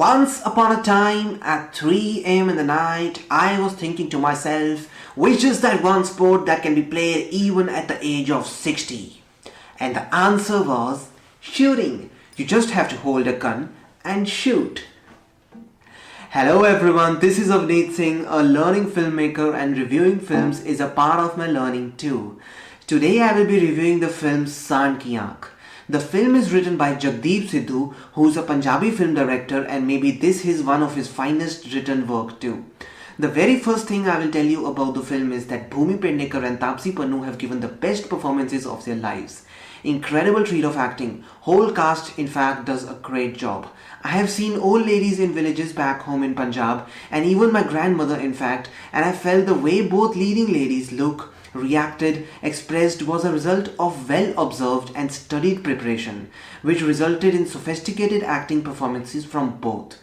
Once upon a time, at 3 a.m. in the night, I was thinking to myself, which is that one sport that can be played even at the age of 60? And the answer was shooting. You just have to hold a gun and shoot. Hello everyone, this is Avneet Singh, a learning filmmaker, and reviewing films is a part of my learning too. Today I will be reviewing the film Saandh ki Aankh. The film is written by Jagdeep Sidhu, who is a Punjabi film director, and maybe this is one of his finest written work too. The very first thing I will tell you about the film is that Bhumipednekar and Tapseepannu have given the best performances of their lives. Incredible treat of acting. Whole cast in fact does a great job. I have seen old ladies in villages back home in Punjab, and even my grandmother in fact, and I felt the way both leading ladies look, reacted, expressed was a result of well observed and studied preparation, which resulted in sophisticated acting performances from both.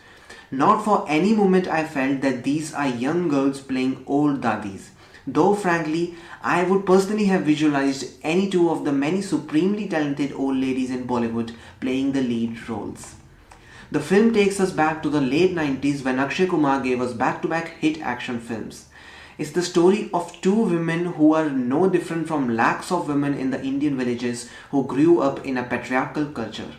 Not for any moment I felt that these are young girls playing old dadis. Though frankly, I would personally have visualized any two of the many supremely talented old ladies in Bollywood playing the lead roles. The film takes us back to the late 90s when Akshay Kumar gave us back-to-back hit action films. It's the story of two women who are no different from lakhs of women in the Indian villages who grew up in a patriarchal culture.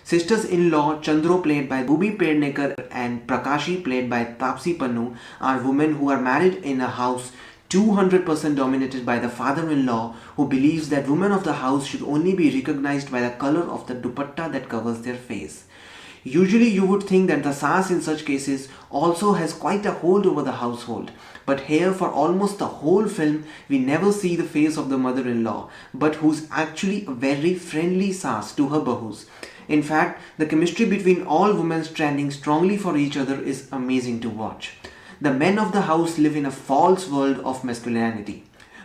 Sisters-in-law Chandro, played by bhumipednekar, and Prakashi, played by Tapseepannu, are women who are married in a house 200% dominated by the father-in-law, who believes that women of the house should only be recognized by the color of the dupatta that covers their face. Usually you would think that the Saas in such cases also has quite a hold over the household. But here, for almost the whole film, we never see the face of the mother-in-law, but who's actually a very friendly Saas to her bahus. In fact, the chemistry between all women standing strongly for each other is amazing to watch. The men of the house live in a false world of masculinity.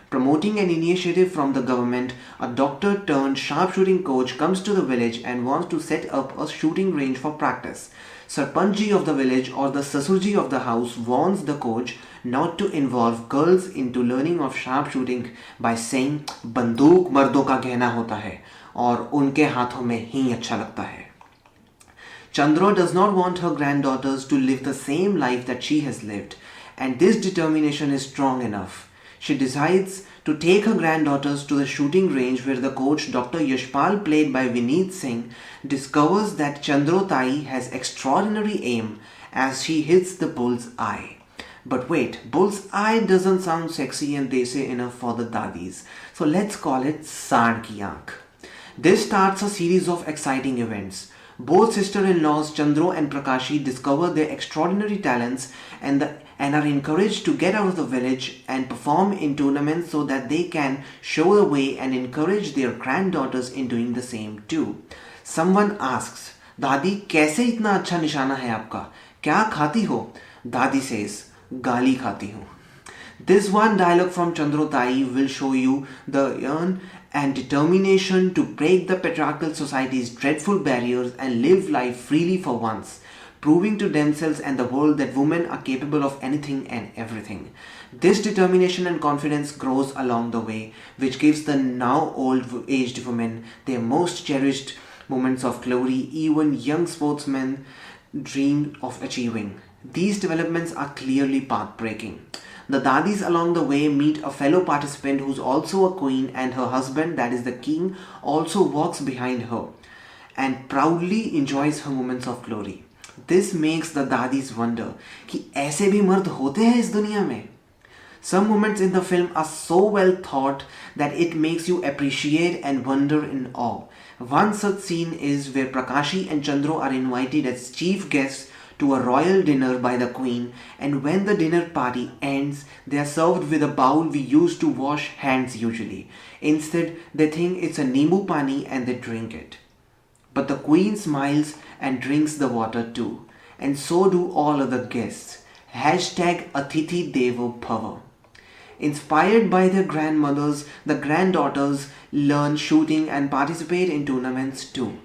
Promoting an initiative from the government, a doctor turned sharpshooting coach comes to the village and wants to set up a shooting range for practice. Sarpanchji of the village, or the Sasurji of the house, warns the coach not to involve girls into learning of sharpshooting by saying बंदूक मर्दों का गहना होता है और उनके हाथों में ही अच्छा लगता है. Chandra does not want her granddaughters to live the same life that she has lived, and this determination is strong enough. She decides to take her granddaughters to the shooting range where the coach, Dr. Yashpal, played by Vineet Singh, discovers that Chandrotai has extraordinary aim as she hits the bull's eye. But wait, bull's eye doesn't sound sexy and desi enough for the dadis, so let's call it Saandh ki Aankh. This starts a series of exciting events. Both sister-in-laws Chandro and Prakashi discover their extraordinary talents and are encouraged to get out of the village and perform in tournaments so that they can show the way and encourage their granddaughters in doing the same too. Someone asks, Dadi, कैसे इतना अच्छा निशाना है आपका? क्या खाती हो? Dadi says, गाली खाती हूँ. This one dialogue from Chandrotai will show you the yearn and determination to break the patriarchal society's dreadful barriers and live life freely for once, proving to themselves and the world that women are capable of anything and everything. This determination and confidence grows along the way, which gives the now old-aged women their most cherished moments of glory even young sportsmen dreamed of achieving. These developments are clearly path-breaking. The dadis along the way meet a fellow participant who's also a queen, and her husband, that is the king, also walks behind her and proudly enjoys her moments of glory. This makes the dadis wonder कि ऐसे भी मर्द होते हैं इस दुनिया में. Some moments in the film are so well thought that it makes you appreciate and wonder in awe. One such scene is where Prakashi and Chandro are invited as chief guests to a royal dinner by the queen, and when the dinner party ends, they are served with a bowl we use to wash hands usually. Instead, they think it's a nimbu pani and they drink it. But the queen smiles and drinks the water too, and so do all other guests. Hashtag Atithi Devo Bhava. Inspired by their grandmothers, the granddaughters learn shooting and participate in tournaments too.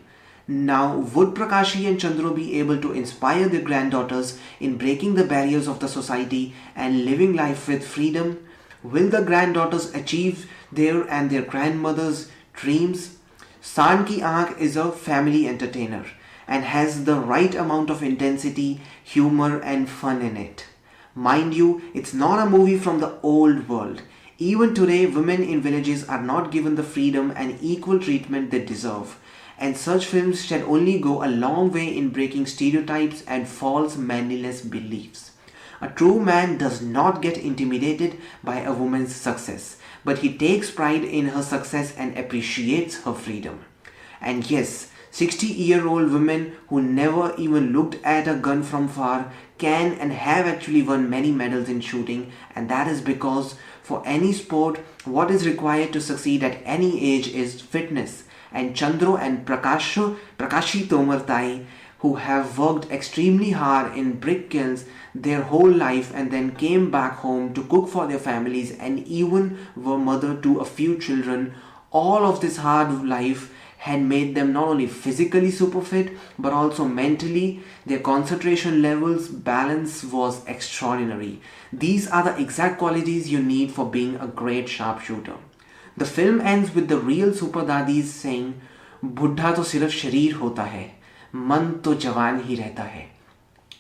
Now, would Prakashi and Chandro be able to inspire their granddaughters in breaking the barriers of the society and living life with freedom? Will the granddaughters achieve their and their grandmothers' dreams? Saandh ki Aankh is a family entertainer. and has the right amount of intensity, humor, and fun in it. Mind you, it's not a movie from the old world. Even today, women in villages are not given the freedom and equal treatment they deserve. And such films shall only go a long way in breaking stereotypes and false manliness beliefs. A true man does not get intimidated by a woman's success, but he takes pride in her success and appreciates her freedom. And yes, 60-year-old women who never even looked at a gun from far can and have actually won many medals in shooting, and that is because for any sport, what is required to succeed at any age is fitness. And Chandro and Prakashi Tomartai, who have worked extremely hard in brick kilns their whole life and then came back home to cook for their families and even were mother to a few children, all of this hard life had made them not only physically super fit but also mentally. Their concentration levels, balance was extraordinary. These are the exact qualities you need for being a great sharpshooter. The film ends with the real super dadis saying, "बुढ़ा तो सिर्फ शरीर होता है, मन तो जवान ही रहता है."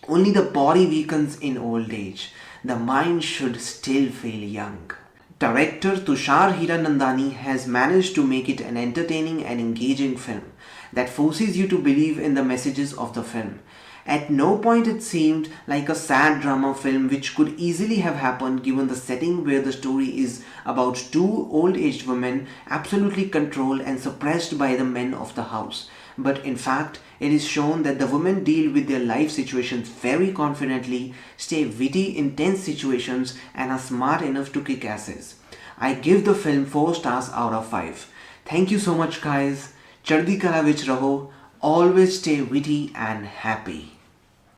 Only the body weakens in old age. The mind should still feel young. Director Tushar Hiranandani has managed to make it an entertaining and engaging film that forces you to believe in the messages of the film. At no point it seemed like a sad drama film which could easily have happened given the setting where the story is about two old-aged women absolutely controlled and suppressed by the men of the house. But in fact, it is shown that the women deal with their life situations very confidently, stay witty in tense situations, and are smart enough to kick asses. I give the film 4 stars out of 5. Thank you so much guys. Chardi kala vich raho. Always stay witty and happy.